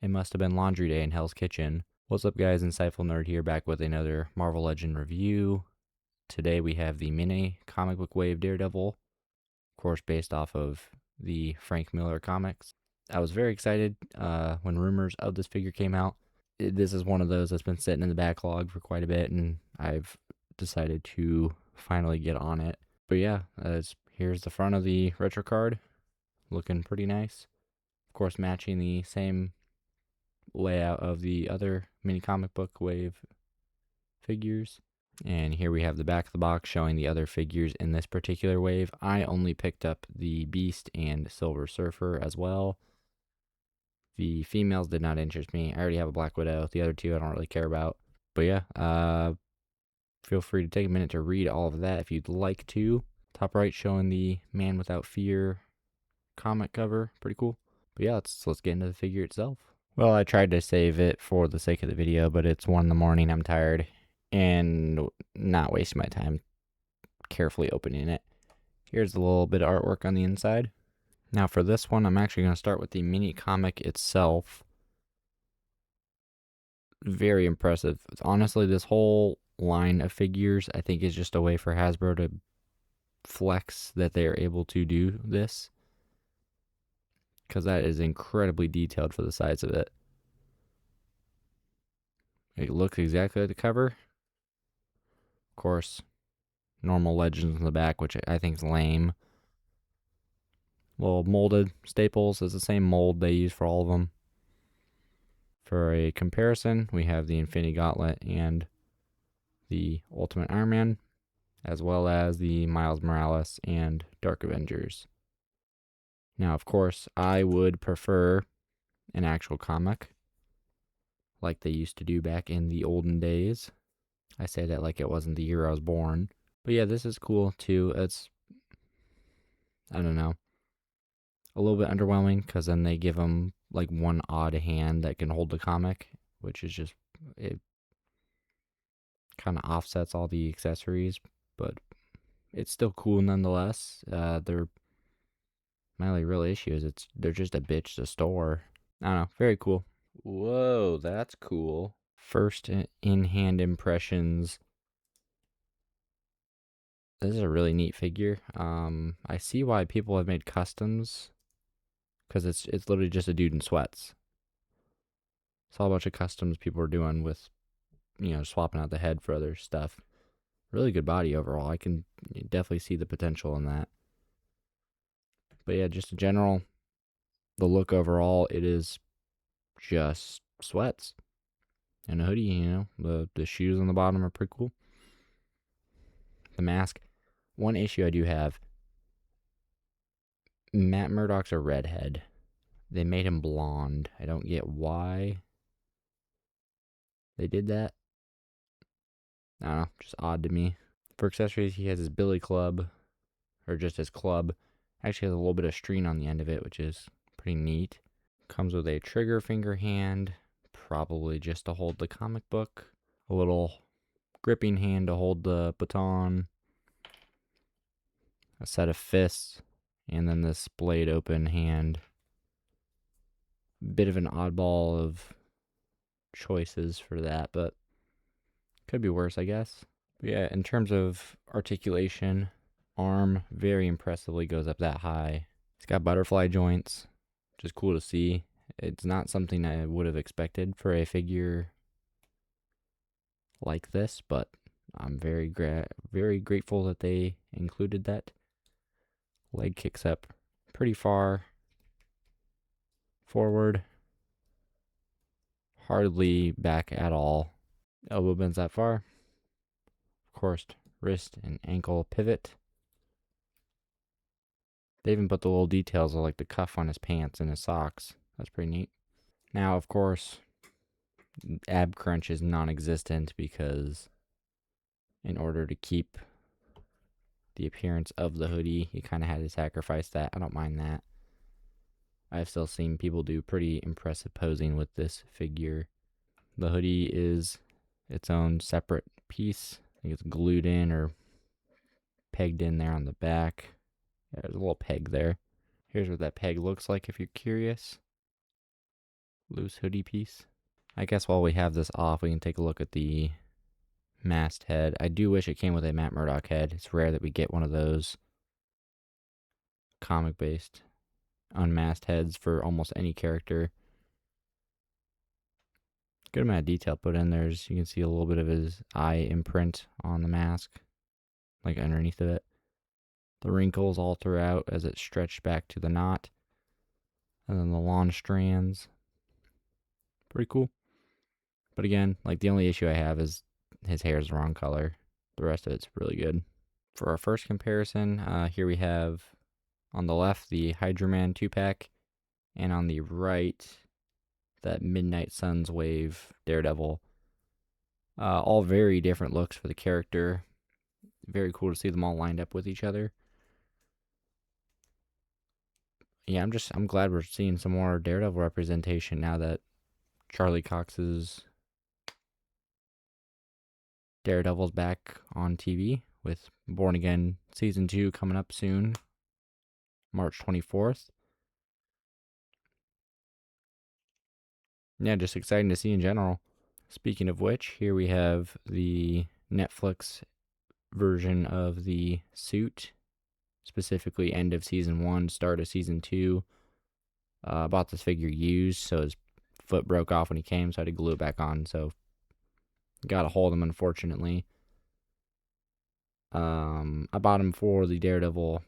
It must have been laundry day in Hell's Kitchen. What's up, guys? Insightful Nerd here, back with another Marvel Legend review. Today we have the mini comic book wave Daredevil, of course based off of the Frank Miller comics. I was very excited when rumors of this figure came out. This is one of those that's been sitting in the backlog for quite a bit, and I've decided to finally get on it. But yeah, here's the front of the retro card, looking pretty nice. Of course, matching the same layout of the other mini comic book wave figures. And here we have the back of the box showing the other figures in this particular wave. I only picked up the Beast and Silver Surfer as well. The females did not interest me. I already have a Black Widow. The other two I don't really care about. But yeah, feel free to take a minute to read all of that if you'd like to. Top right showing the Man Without Fear comic cover. Pretty cool. But yeah, let's get into the figure itself. Well, I tried to save it for the sake of the video, but it's 1 in the morning, I'm tired, and not wasting my time carefully opening it. Here's a little bit of artwork on the inside. Now for this one, I'm actually going to start with the mini comic itself. Very impressive. Honestly, this whole line of figures, I think, is just a way for Hasbro to flex that they are able to do this, because that is incredibly detailed for the size of it. It looks exactly like the cover. Of course, normal legends in the back, which I think is lame. Little molded staples is the same mold they use for all of them. For a comparison, we have the Infinity Gauntlet and the Ultimate Iron Man, as well as the Miles Morales and Dark Avengers. Now, of course, I would prefer an actual comic, like they used to do back in the olden days. I say that like it wasn't the year I was born. But yeah, this is cool too. It's, I don't know, a little bit underwhelming, because then they give them like one odd hand that can hold the comic, which is just, it kind of offsets all the accessories, but it's still cool nonetheless. My only real issue is they're just a bitch to store. I don't know, very cool. Whoa, that's cool. First in-hand impressions. This is a really neat figure. I see why people have made customs, because it's literally just a dude in sweats. Saw a bunch of customs people are doing with, swapping out the head for other stuff. Really good body overall. I can definitely see the potential in that. But yeah, just in general, the look overall, it is just sweats and a hoodie. The shoes on the bottom are pretty cool. The mask. One issue I do have, Matt Murdock's a redhead. They made him blonde. I don't get why they did that. I don't know, just odd to me. For accessories, he has his billy club, or just his club. Actually has a little bit of string on the end of it, which is pretty neat. Comes with a trigger finger hand, probably just to hold the comic book. A little gripping hand to hold the baton. A set of fists, and then this blade open hand. Bit of an oddball of choices for that, but could be worse, I guess. But yeah, in terms of articulation, arm very impressively goes up that high. It's got butterfly joints, which is cool to see. It's not something I would have expected for a figure like this, but I'm very grateful that they included that. Leg kicks up pretty far forward, hardly back at all. Elbow bends that far. Of course, wrist and ankle pivot. They even put the little details of like the cuff on his pants and his socks. That's pretty neat. Now, of course, ab crunch is non-existent, because in order to keep the appearance of the hoodie, you kind of had to sacrifice that. I don't mind that. I've still seen people do pretty impressive posing with this figure. The hoodie is its own separate piece. I think it's glued in or pegged in there on the back. There's a little peg there. Here's what that peg looks like if you're curious. loose hoodie piece. I guess while we have this off, we can take a look at the masked head. I do wish it came with a Matt Murdock head. It's rare that we get one of those comic-based unmasked heads for almost any character. Good amount of detail put in there. You can see a little bit of his eye imprint on the mask, like underneath of it. The wrinkles all throughout as it stretched back to the knot. And then the long strands. Pretty cool. But again, like the only issue I have is his hair is the wrong color. The rest of it's really good. For our first comparison, here we have on the left the Hydra Man 2-pack, and on the right that Midnight Suns Wave Daredevil. All very different looks for the character. Very cool to see them all lined up with each other. Yeah, I'm glad we're seeing some more Daredevil representation now that Charlie Cox's Daredevil's back on TV with Born Again Season 2 coming up soon, March 24th. Yeah, just exciting to see in general. Speaking of which, here we have the Netflix version of the suit, specifically end of Season 1, start of Season 2. Bought this figure used, so his foot broke off when he came, so I had to glue it back on, so got a hold of him, unfortunately. I bought him for the Daredevil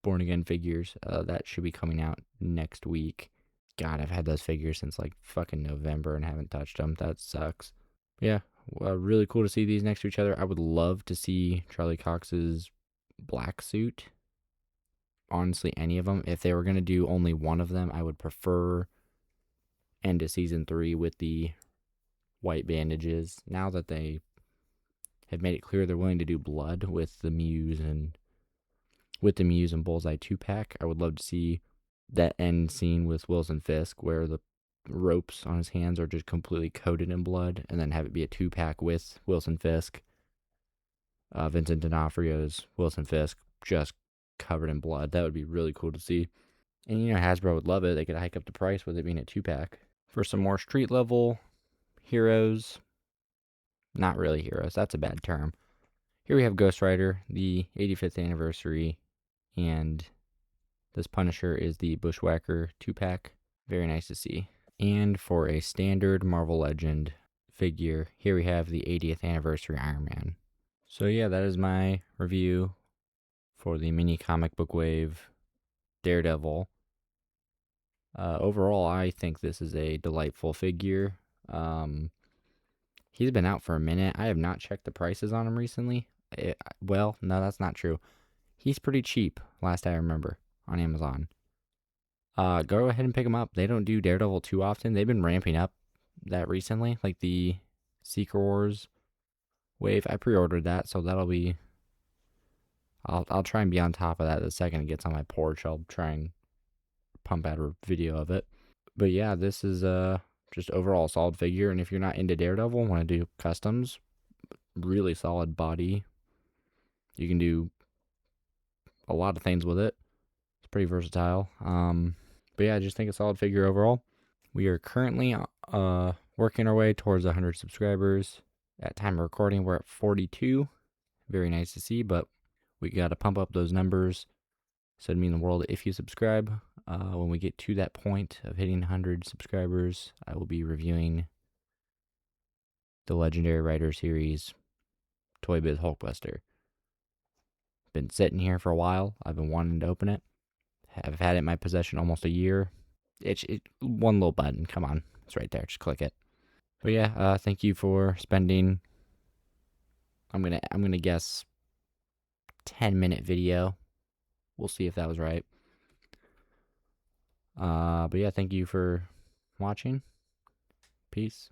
Born Again figures. That should be coming out next week. God, I've had those figures since like fucking November and haven't touched them. That sucks. Yeah, really cool to see these next to each other. I would love to see Charlie Cox's black suit. Honestly, any of them. If they were going to do only one of them, I would prefer end of Season 3 with the white bandages. Now that they have made it clear they're willing to do blood with the Muse and Bullseye 2-pack, I would love to see that end scene with Wilson Fisk where the ropes on his hands are just completely coated in blood, and then have it be a 2-pack with Wilson Fisk, Vincent D'Onofrio's Wilson Fisk, just covered in blood. That would be really cool to see. And you know, Hasbro would love it. They could hike up the price with it being a 2-pack. For some more street level heroes, not really heroes, that's a bad term. Here we have Ghost Rider, the 85th anniversary, and this Punisher is the Bushwhacker 2-pack. Very nice to see. And for a standard Marvel Legend figure, here we have the 80th anniversary Iron Man. So yeah, that is my review for the mini comic book wave Daredevil. Overall, I think this is a delightful figure. He's been out for a minute. I have not checked the prices on him recently. Well, no, that's not true. He's pretty cheap, last I remember, on Amazon. Go ahead and pick him up. They don't do Daredevil too often. They've been ramping up that recently, like the Secret Wars wave. I pre-ordered that, so that'll be... I'll try and be on top of that the second it gets on my porch. I'll try and pump out a video of it. But yeah, this is just overall a solid figure, and if you're not into Daredevil and want to do customs, really solid body. You can do a lot of things with it. It's pretty versatile. But yeah, I just think it's a solid figure overall. We are currently working our way towards 100 subscribers. At time of recording, we're at 42. Very nice to see, but we got to pump up those numbers. So it'd mean the world if you subscribe. When we get to that point of hitting 100 subscribers, I will be reviewing the Legendary Rider Series Toy Biz Hulkbuster. Been sitting here for a while. I've been wanting to open it. I've had it in my possession almost a year. It's one little button. Come on, it's right there. Just click it. But yeah, thank you for spending. I'm gonna guess 10-minute video. We'll see if that was right. But yeah, thank you for watching. Peace.